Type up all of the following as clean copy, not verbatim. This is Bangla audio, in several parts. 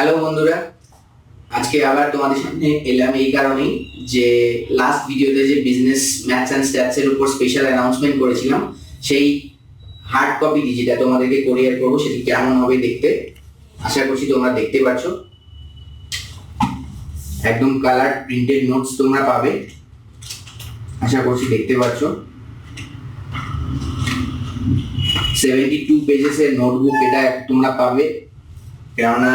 হ্যালো বন্ধুরা, আজকে আবার তোমাদের সামনে এলাম এই কারণেই যে লাস্ট ভিডিওতে যে বিজনেস ম্যাথস অ্যান্ড স্ট্যাটস এর উপর স্পেশাল অ্যানাউন্সমেন্ট করেছিলাম, সেই হার্ড কপি যেটা তোমাদেরকে কোরিয়ার করবো সেটি কেমন হবে দেখতে। আশা করছি তোমরা দেখতে পাচ্ছ, একদম কালার প্রিন্টেড নোটস তোমরা পাবে, আশা করছি দেখতে পাচ্ছ। 72 পেজেসের নোটবুক এটা তোমরা পাবে, কেননা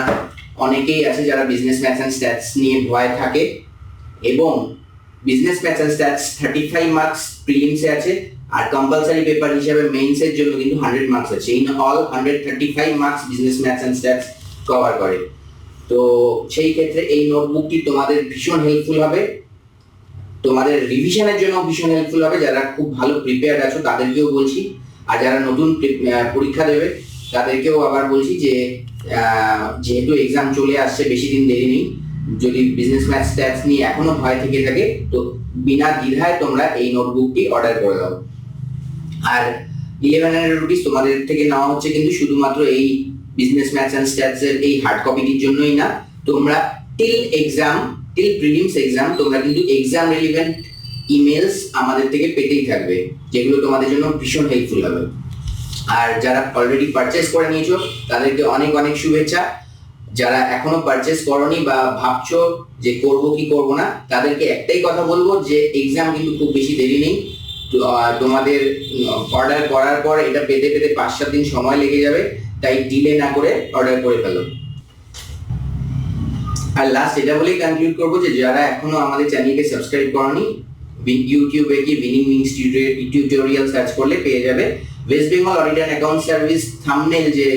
অনেকেই আছে যারা বিজনেস ম্যাথস অ্যান্ড স্ট্যাটস নিয়ে ভয় থাকে, এবং business maths and stats 35 marks প্রিলিমসে আছে, আর কম্পালসারি পেপার হিসেবে মেইনসের জন্য কিন্তু 100 মার্কস আছে। In all 135 marks business maths and stats cover করে। তো সেই ক্ষেত্রে এই নোটবুকটি তোমাদের ভীষণ হেল্পফুল হবে, তোমাদের রিভিশনের জন্য ভীষণ হেল্পফুল হবে। যারা খুব ভালো প্রিপেয়ার্ড আছো তাদেরকেও বলছি, আর যারা নতুন পরীক্ষা দেবে তাদেরকেও আবার বলছি যে যেহেতু এক্সাম চলে আসছে, বেশি দিন দেরি নেই। যদি বিজনেস ম্যাথস স্ট্যাটস নিয়ে এখনো ভয় থেকে থাকে তো বিনা দ্বিধায় তোমরা এই নোটবুকটি অর্ডার করে দাও। আর 1100 রুপিস তোমাদের থেকে নেওয়া হচ্ছে কিন্তু শুধুমাত্র এই বিজনেস ম্যাথস অ্যান্ড স্ট্যাটস এর এই হার্ড কপিটির জন্যই না, তোমরা টিল প্রিলিমস এক্সাম তোমরা কিন্তু এক্সাম রিলেভেন্ট ইমেলস আমাদের থেকে পেতেই থাকবে, যেগুলো তোমাদের জন্য ভীষণ হেল্পফুল হবে। আর যারা অলরেডি পারচেস করে নিয়েছো তাদেরকে অনেক অনেক শুভেচ্ছা। যারা এখনো পারচেস করনি বা ভাবছো যে করবো কি করবো না, তাদেরকে একটাই কথা বলবো যে এক্সাম কিন্তু খুব বেশি দেরি নেই। তোমাদের অর্ডার করার পর এটা পেতে 5-7 দিন সময় লেগে যাবে, তাই ডিলে না করে অর্ডার করে ফেলো। আর লাস্ট এটা বলেই কনক্লুড করবো যে যারা এখনো আমাদের চ্যানেলকে সাবস্ক্রাইব করনি, ইউটিউবে গিয়ে উইনিং উইংস টিউটোরিয়াল সার্চ করলে পেয়ে যাবে। West Bengal audit and account service thumbnail যে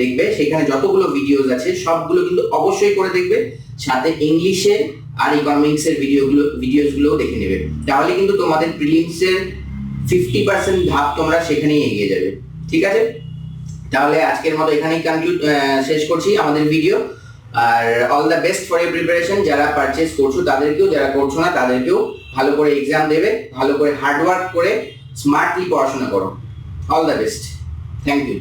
দেখবে, সেখানে যতগুলো ভিডিওস আছে সবগুলো কিন্তু অবশ্যই করে দেখবে, সাথে ইংলিশে আর ইকোনমিক্সের ভিডিওসগুলোও দেখে নেবে। তাহলে কিন্তু তোমাদের প্রিলিমসের 50% ধাপ তোমরা সেখানেই এগিয়ে যাবে। ঠিক আছে, তাহলে আজকের মতো এখানেই শেষ করছি আমাদের ভিডিও। আর all the best for your preparation. যারা পারচেস করছো তাদেরকেও, যারা করছো না তাদেরকেও ভালো করে এক্সাম দেবে, ভালো করে হার্ডওয়ার্ক করে স্মার্টলি পড়াশোনা করো। All the best, thank you.